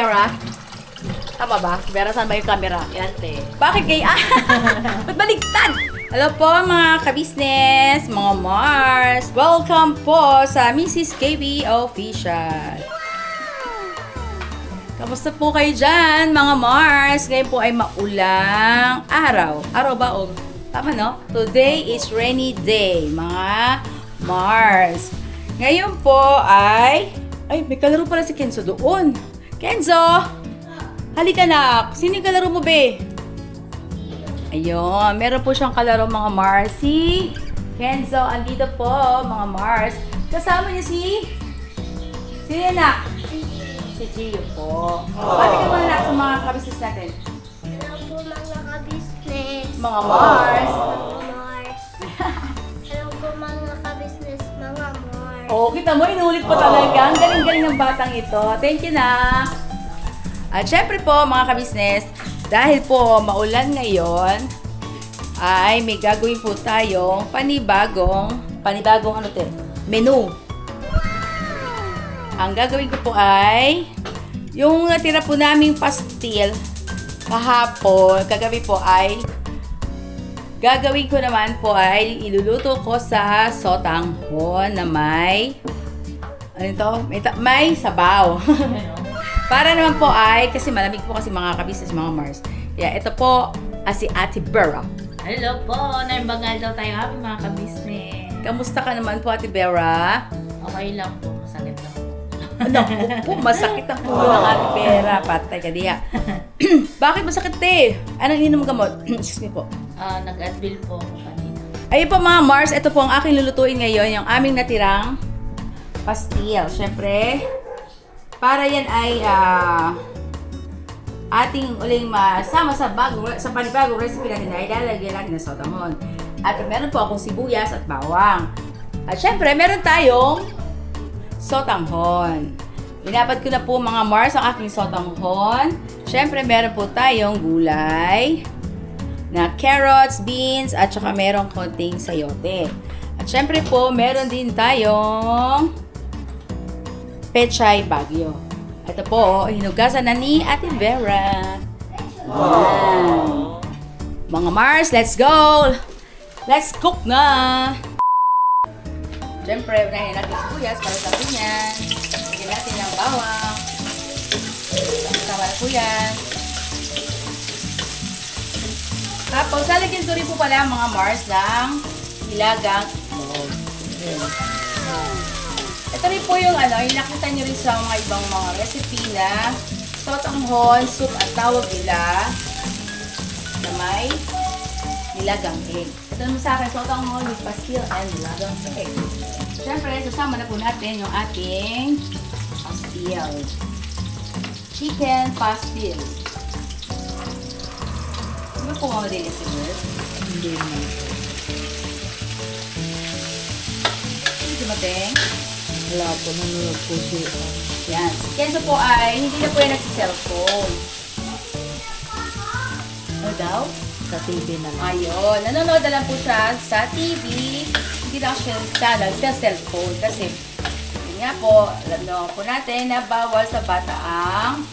Vera? Tama ba? Si Vera, saan ba yung camera? Yan, te. Bakit gay? Ba't baligtad? Hello po mga kabisnes, mga Mars. Welcome po sa Mrs. KB Official. Kamusta po kayo dyan, mga Mars? Ngayon po ay maulang araw. Araw ba o? Tama, no? Today is rainy day, mga Mars. Ngayon po ay... Ay, may kalaro pala si Kenzo doon. Kenzo! Halika na. Sino yung kalaro mo, be? Ayun, meron po siyang kalaro, mga Mars. Si Kenzo, andito po, mga Mars. Kasama niya si... Sino na? Si Gio po. Pati ka muna sa mga kabisnes natin. Hello po mga ka-business. Mga Mars. Mga Mars. Hello po mga ka-business, mga Mars. Oh, kita mo, inulit pa talaga. Ang galing-galing ng batang ito. Thank you na. At syempre po, mga kabisnes, dahil po maulan ngayon, ay may gagawin po tayong panibagong ano te? Menu. Ang gagawin ko po ay yung natira po naming pastil kahapon, kagabi po ay gagawin ko naman po ay iluluto ko sa sotanghon na may may sabaw. Para naman po ay, kasi malamig po kasi mga kabisnes, mga Mars. Kaya ito po, si Ate Vera. Hello po. Naimbangal daw tayo happy mga ka-business. Kamusta ka naman po, Ate Vera? Okay lang po. Masakit lang po. Ano po, masakit ang ulo ng Ate Vera. Patay ka diya. Bakit masakit, te? Anong ininom gamot? Excuse me po. Nag-advil po ako kanina. Ayun po mga Mars, ito po ang aking lulutuin ngayon, yung aming natirang pastil. Siyempre, para yan ay ating uling masama sa panibagong recipe natin na ilalagay natin ng sotanghon. At meron po akong sibuyas at bawang. At syempre, meron tayong sotanghon. Binabad ko na po mga Mars ang aking sotanghon. Syempre, meron po tayong gulay na carrots, beans, at saka meron konting sayote. At syempre po, meron din tayong pechay bagyo. Ito po, hinugasan na ni Ate Vera. Wow. Mga Mars, let's go! Let's cook na! Siyempre, unahin natin yung sibuyas para sa yan. Lagyan natin ng bawang. Tama na po yan. Tapos, lalagyan ko rin po pala mga Mars ng ilagang itlog. Ito rin po yung yung nakita nyo rin sa mga ibang mga recipe na sotanghon, soup at tawag nila na may nilagang egg. Ito naman sa akin, sotanghon with pastil and nilagang egg. Siyempre, sasama na po natin yung ating pastil. Chicken pastil. Ano po mga madali si Bert? Hindi naman. Hindi mateng. Wala po. Nanonood po siya. Yan. Kenzo po ay hindi na po yan nagsi-cellphone. Ano daw? Sa TV na lang. Ayun. Nanonood na lang po siya sa TV. Hindi na siya sa cellphone. Kasi, yun nga po, alam naman po natin na bawal sa bata ang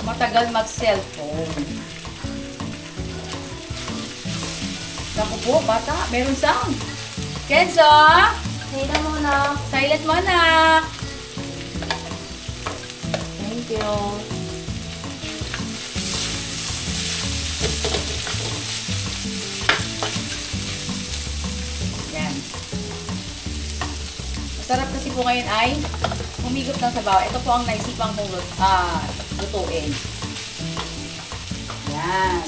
matagal mag-cellphone. Naku po, bata, meron sound. Kenzo! Silent muna. Silent muna. Thank you. Yan. Masarap kasi po ngayon ay humigop ng sabaw. Ito po ang naisipan kong lutuin. Yan.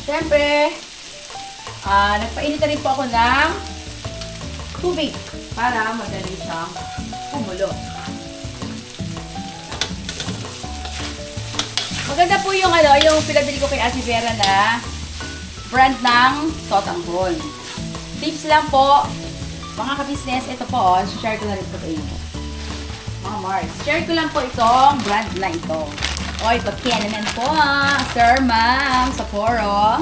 Siyempre, nagpainit na rin po ako ng tubig para madali siyang kumulo. Maganda po yung yung pinabili ko kay Ate Vera na brand ng sotanghon. Tips lang po, mga ka-business, ito po, share ko na rin po sa inyo. Mga Mars, share ko lang po itong brand na ito. Oy, pagkaya naman po, Sir Ma'am Sapporo.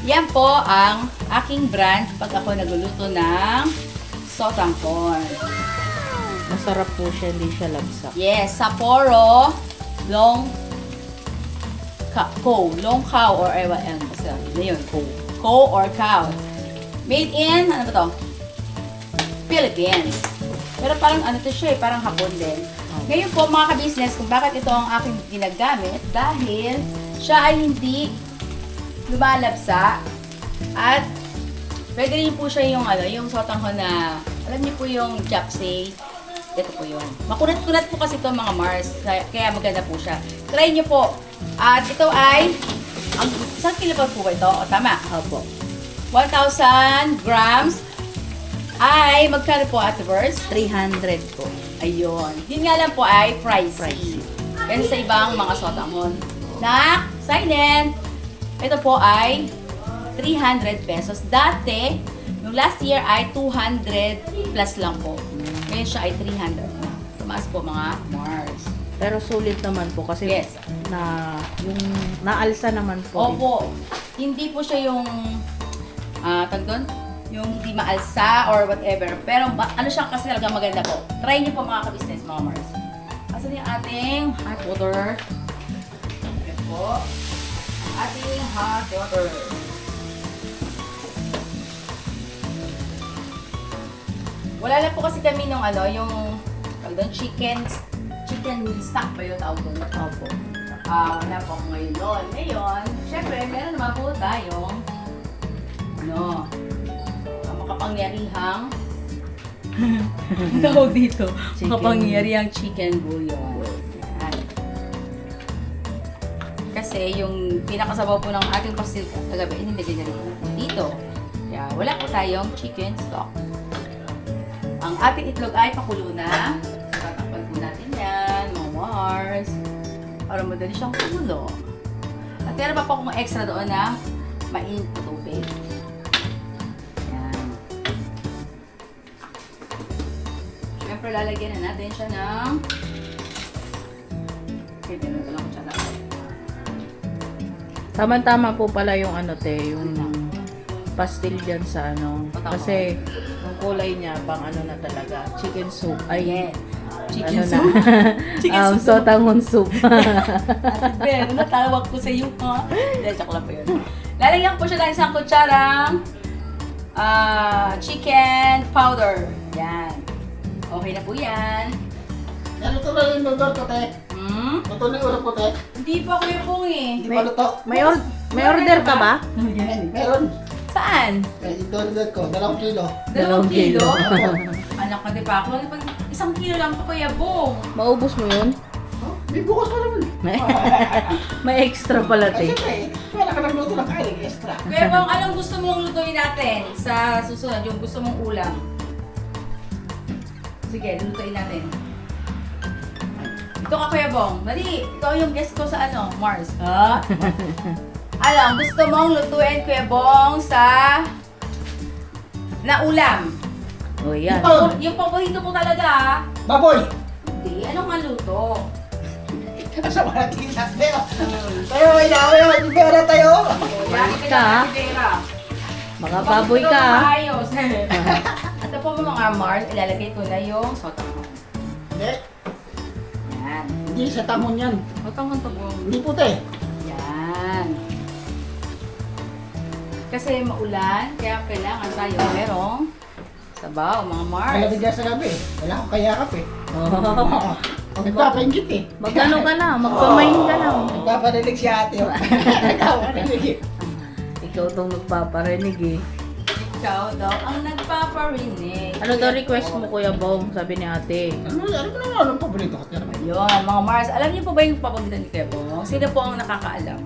Yan po ang aking brand pag ako nagluluto ng sotanghon. Masarap po siya, hindi siya labsak. Yes, Sapporo long long cow or ewan, basta yun, co or cow. Made in, ano ba to? Philippines. Pero parang ano to siya, parang hapon din. Ngayon po mga ka-business, kung bakit ito ang aking ginagamit, dahil siya ay hindi lumalabsa at pwede rin po siya yung ano, yung sotanghon na, alam niyo po yung japsay. Ito po yun. Makunat-kunat po kasi ito mga Mars, kaya maganda po siya. Try niyo po. At ito ay, ang isang kilo po ba ito? O, tama. Opo. 1,000 grams ay magkano po at verse? 300 po. Ayun. Yun nga lang po ay pricey. Pricey. Yan sa ibang mga sotanghon. Na, silent. Ito po ay 300 pesos. Dati, yung last year ay 200 plus lang po. Ngayon siya ay 300 na. Tumaas po mga Mars. Pero sulit naman po kasi Yes. na yung naalsa naman po. Opo. Hindi po siya yung tag doon? Yung hindi maalsa or whatever. Pero ano siya kasi talaga maganda po. Try niyo po mga ka-business, mga Mars. Asan yung ating hot water? Ayan po. Ang ating hot water. Wala lang po kasi kami nung ano, yung tag doon, chicken stock ba yung tawag doon? Opo. Wala po ako ngayon doon. Ngayon, syempre, meron naman po tayong makapangyarihang tawag dito. Chicken. Makapangyarihang chicken bouillon. Yan. Kasi yung pinakasabaw po ng ating pastil kagabi, inilagay na rin dito. Kaya wala po tayong chicken stock. Ang ating itlog ay pakulo na. Tatakpan po natin yan, mga Mars. Para madali siyang kulo. At meron pa po akong extra doon na mainit na tubig. Yan. Siyempre, lalagyan na natin siya ng... Okay, meron ko lang ko siya na. Tama-tama po pala yung ano te, yung pastil dyan sa ano. Patama. Kasi yung kulay niya pang ano na talaga, chicken soup. Ay, Ayan. Chicken ano soup. na. Chicken soup. Sotanghon soup. Ate Ben, natawag ko sa iyo, ha? Hindi, joke lang po yun. Lalagyan ko po siya ng isang kutsarang chicken powder. Yan. Okay na po yan. Luto na yung lugar ko, te. Luto na yung ulo ko, te. Hindi pa kuya pong eh. Hindi pa luto. May order ka ba? Meron. Saan? Ito ulit ko, 2 kilo. 2 kilo? Kilo. Anak ka, di pa ako. Pag 1 kilo lang po kuya Bong. Maubos mo yun? Oh, may bukas pa naman. May extra pala Ay, te. siyempre, wala ka nagluto ng kain, extra. Kuya Bong, anong gusto mong lutuin natin sa susunod? Yung gusto mong ulam? Sige, lutuin natin. Ito ka Kuya Bong. Dali, ikaw yung guest ko sa ano, Mars. Ha? Alam, gusto mong lutuin Kuya Bong sa na ulam. O yan. Yung paborito mo talaga ha? Baboy! Hindi, anong maluto? Asa ba natin sa tayo? Tayo, inaaway, hindi ba tayo? Yan, ka, ha? Pera. Mga baboy ka. ah. Maayos. At po mga Mars, ilalagay ko na yung sotanghon. Hindi, Yan. hindi sa tamon yan. Sotanghon to po. Hindi puti. Yan. Kasi maulan, kaya kailangan tayo merong sabaw, mga Mars. Malamig na sa gabi. Wala akong kayakap eh. Oh. Nagpapaingit eh. Magano ka na, magpamain ka na. Nagpaparinig si ate. Nagpaparinig eh. Ikaw tong nagpaparinig eh. Ikaw daw ang nagpaparinig. Ano daw request mo Kuya Bong? Sabi ni ate. Ano mo naman anong paborito ko? Yun, mga Mars. Alam niyo po ba yung paborito ni Kuya Bong? Sino po ang nakakaalam?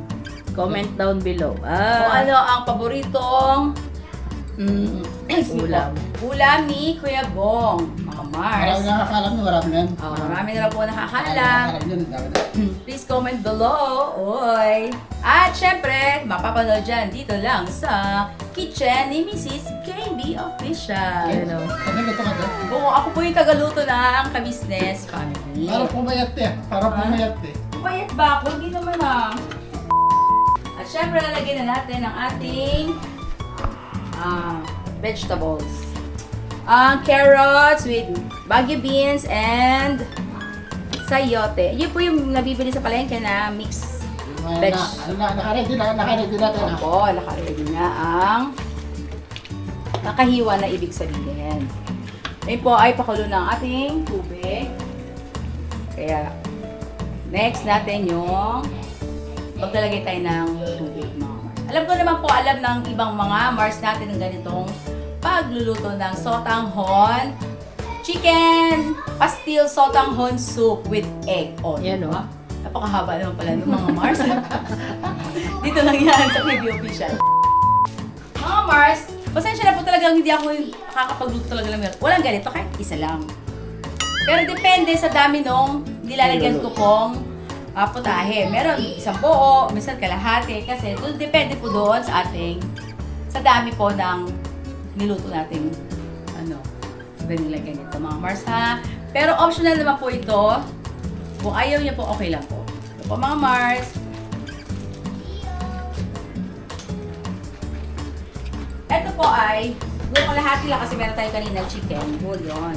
Comment down below. Kung ano ang paboritong Ulam. ulam ni Kuya Bong, mga Mars. Marami nakakalam nyo, marami yan. Marami na lang po nakakaalam. Nakakalam yun, dami na. Please comment below. Oy. At syempre, mapapanood dyan dito lang sa kitchen ni Mrs. KB Official. Ano? Sabi ko ka doon. Oo, ako po yung tagaluto ng ka-business family. Parang pumayat eh. Parang pumayat eh. Bayat ba ako? Hindi naman ah. At syempre, lalagyan na natin ang ating vegetables. Carrots with Baguio beans, and sayote. Yun po yung nabibili sa palengke na mix. Veg. Nakaready na tayo. Opo, nakaready na ang nakahiwa na ibig sabihin. Ngayon po ay pakulo ng ating tubig. Kaya, next natin yung maglalagay tayo ng tubig, mga Mars. Alam ko naman po, alam ng ibang mga Mars natin ng ganitong pagluluto ng sotanghon chicken pastil sotanghon soup with egg. O, Yan, diba? Napakahaba naman pala ng mga Mars. Dito lang yan sa PB Official. Mga Mars, pasensya na po talagang hindi ako nakakapagluto talaga lang. Walang ganito, kahit isa lang. Pero depende sa dami nung nilalagyan ko pong putahe. Meron isang buo, minsan kalahati. Kasi depende po doon sa dami po ng niluto nating nilagyan nito, mga Mars, ha. Pero optional naman po ito. Kung ayaw niya po, okay lang po. Ito po, mga Mars. Ito po ay, yung kalahati lang kasi meron tayo kanina chicken bouillon.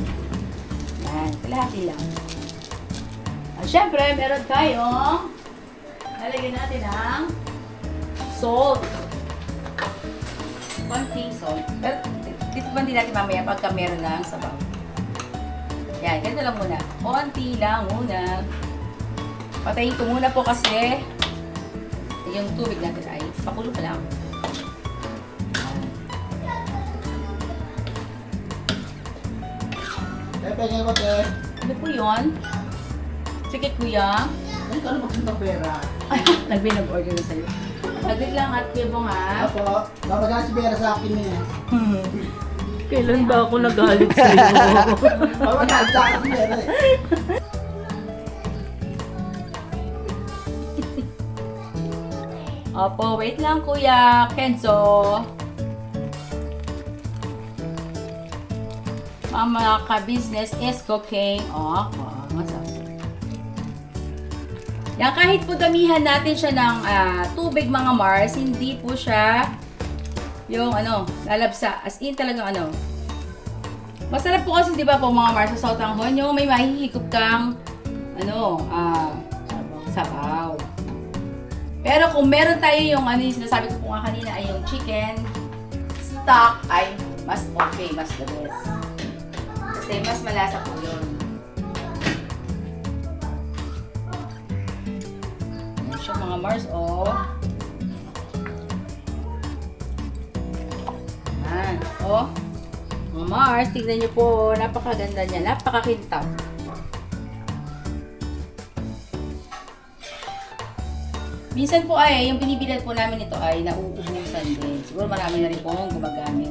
Yan, kalahati lang. At syempre, meron tayong lalagyan natin ng salt. Konting salt. Pero, dito ba din natin mamaya pagka meron ng sabaw. Yan, ganito lang muna. Konti lang muna. Patayin ko muna po kasi yung tubig natin ay pakulo pa lang. Pwede mo, te. Ano po yun? Sige, kuya. Ay, ikaw na magsunod pera. Nag-order na sa'yo. Naglit lang at kuya Bong, ha? Apo, babagana si Vera sa akin eh. Kailan ba ako nagalit sa'yo? Babagana sa akin si Vera eh. Opo, wait lang kuya Kenzo. Mga ka-business is cooking. Masarap. Yan, kahit po damihan natin siya ng tubig, mga Mars, hindi po siya yung lalabsa. As in talagang Masarap po kasi, di ba po mga Mars, sa sotanghon, yung may mahihigop kang sabaw. Pero kung meron tayo yung yung sinasabi ko po nga kanina ay yung chicken stock ay mas okay, mas the best. Kasi mas malasa po yun. Ayan siya mga Mars, Ayan, mga Mars, tignan nyo po, napakaganda niya, napakakintab. Minsan po ay, yung binibilad po namin ito ay nauubusan din. Siguro marami na rin pong gumagamit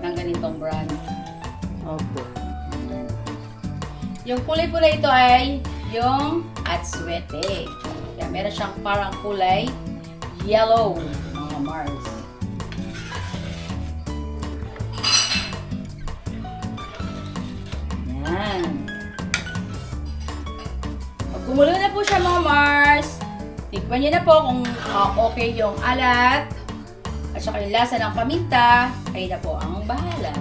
ng ganitong brand. Opo. Yung kulay po na ito ay yung Atsuete. Kaya meron siyang parang kulay yellow, mga Mars. Yan. Pag kumulo na po siya, mga Mars, tikman niyo na po kung okay yung alat at saka yung lasa ng paminta. Kayo na po ang bahala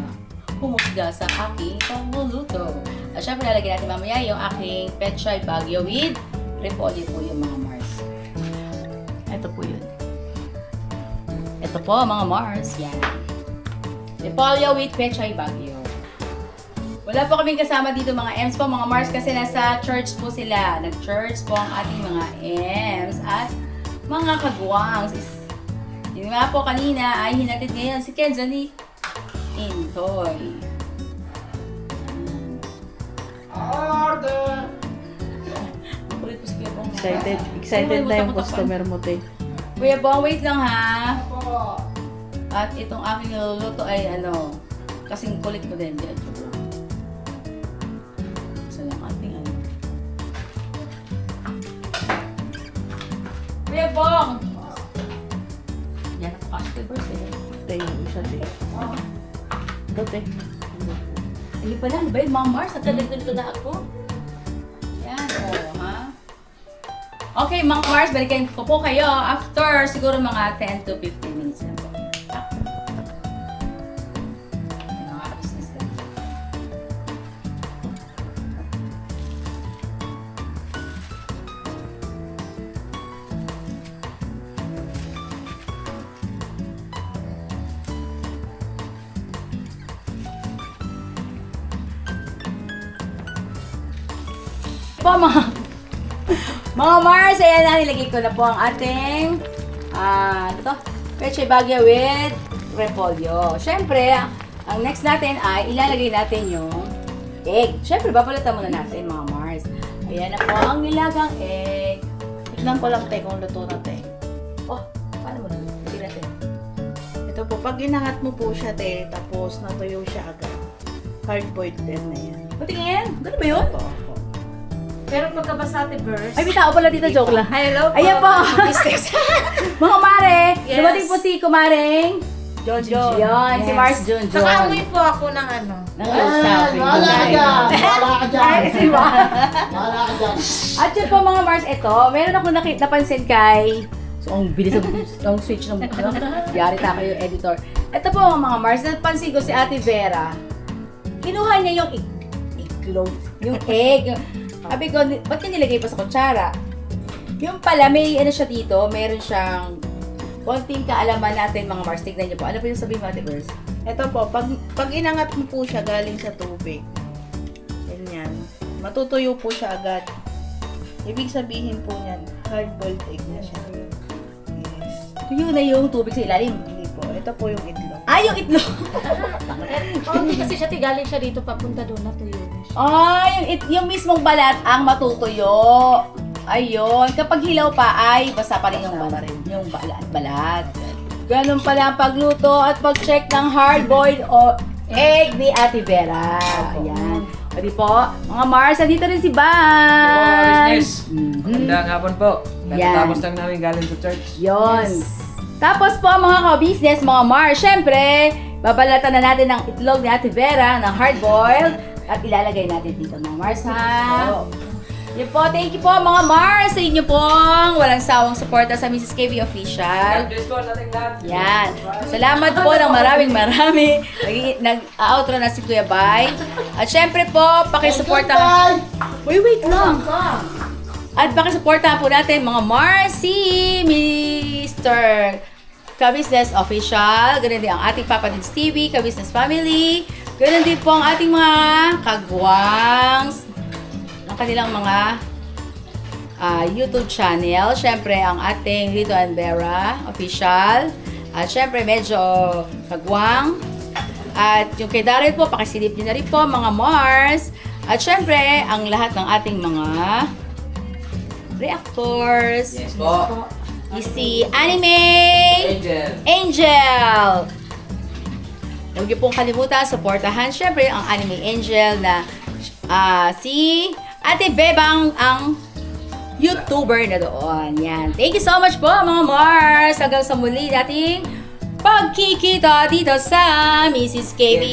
humusga sa aking pagluluto. At syempre, lalagyan natin mamaya yung aking Pechay Baguio with repolyo po yung mga Mars. Ito po yun. Ito po, mga Mars. Yan. Repolyo with Pechay Baguio. Wala po kaming kasama dito mga M's po, mga Mars, kasi nasa church po sila. Nag-church po ang ating mga M's at mga kagwangs. Yun nga po kanina ay hinatid ngayon si Kenzo ni Intoy. Order! Makulit po si Kuya Bong. Excited na yung customer mo, te. Kuya Bong, wait lang ha. Apo. At itong aking niluluto ay kasing kulit ko din. Isa lang ating Kuya Bong! Yan ako customers eh. Te, yung isa, te. Ito, te. Hindi pa lang, ba yun, mga Mars? Nagkadagdag na ako. Yan, ha? Okay, mga Mars, balikan ko po kayo after siguro mga 10 to 15 minutes na po. Mga business lang. po mga Mars, ayan na, nilagay ko na po ang ating Peche Baguio with repolyo. Siyempre, ang next natin ay ilalagay natin yung egg. Siyempre, babalatan muna natin mga Mars. Ayan na po ang nilagang egg. Tignan ko lang, te, kung luto na, te. Oh, paano mo na? Hindi natin. Ito po, pag inangat mo po siya, te, tapos natuyo siya agad. Hard-boiled din na yan. Patingin, gano'n ba yun? Opo. Pero pagkabasa ate Verse. Ay, may tao pala dito, joke lang. Hello po. Ayan po. Mga mare, Yes. dumating po si Kumaring John. Yun, si Mars Jun. Nakaamoy po ako ng ano. Nang-usapin. Wala ka dyan! Wala ka dyan! Si Mars. Wala ka dyan! At yun po mga Mars, ito, meron ako napansin kay... So, ang bilis ang switch ng yari ta kayo, editor. Ito po mga Mars, napansin ko si Ate Vera. Kinuha niya yung iglog, yung egg. Sabi ko, ba't niya nilagay pa sa kutsara? Yung pala, may ano siya dito, meron siyang konting kaalaman natin mga Mars. Tignan niyo po. Ano po yung sabihin mo, Ate Vers? Ito po, pag inangat mo po siya galing sa tubig, ganyan, matutuyo po siya agad. Ibig sabihin po niyan, hard-boiled egg na siya. Yes. Tuyo na yung tubig sa ilalim. Hindi po, ito po yung itlog. Ah, yung itlog! Hindi kasi siya galing siya dito papunta doon natuyo na siya. Ah, yung mismong balat ang matutuyo. Ayun. Kapag hilaw pa ay basta pa rin yung balat. Ganun pala ang pagluto at pag-check ng hard-boiled o egg ni Ate Vera. Ayan. Pwede po, mga Mars, dito rin si Ban. Business! Magandang hapon po. Yan. Tapos lang namin galing sa church. Yun. Tapos po mga ka-business, mga Mars, syempre, babalatan na natin ang itlog ni Ate Vera ng hard-boiled at ilalagay natin dito mga Mars, ha? Yun po, thank you po mga Mars sa inyo pong walang sawang suporta sa Mrs. KB Official. God bless po natin lahat. Yan. Salamat po ng marami. Nag-outro na si Kuya Bay. At syempre po, pakisuporta. Wait lang. At pakisuporta po natin mga Mars, si Mr. Ka-Business Official. Ganun din ang ating Papa Dids TV, Ka-Business Family. Ganun din po ang ating mga kagwangs ng kanilang mga YouTube channel. Syempre, ang ating Lito and Vera Official. At syempre, medyo kagwang. At yung kay Daryl po, pakisilip nyo na rin po, mga Mars. At syempre, ang lahat ng ating mga reactors. Yes po. Si Anime Angel. Huwag niyo pong kalimutan, supportahan syempre ang Anime Angel na si Ate Bebang ang YouTuber na doon. Yan. Thank you so much po mga Mars. Hanggang sa muli nating pagkikita dito sa Mrs. KB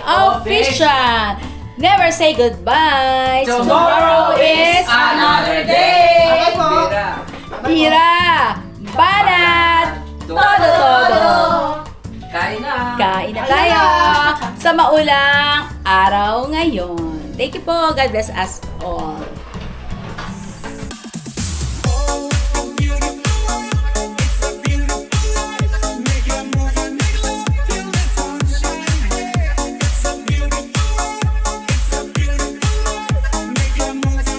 Official. Never say goodbye. Tomorrow is another day. Okay po. Tira, banat, todo. Kain na. Kain na tayo sa maulang araw ngayon. Thank you po. God bless us all.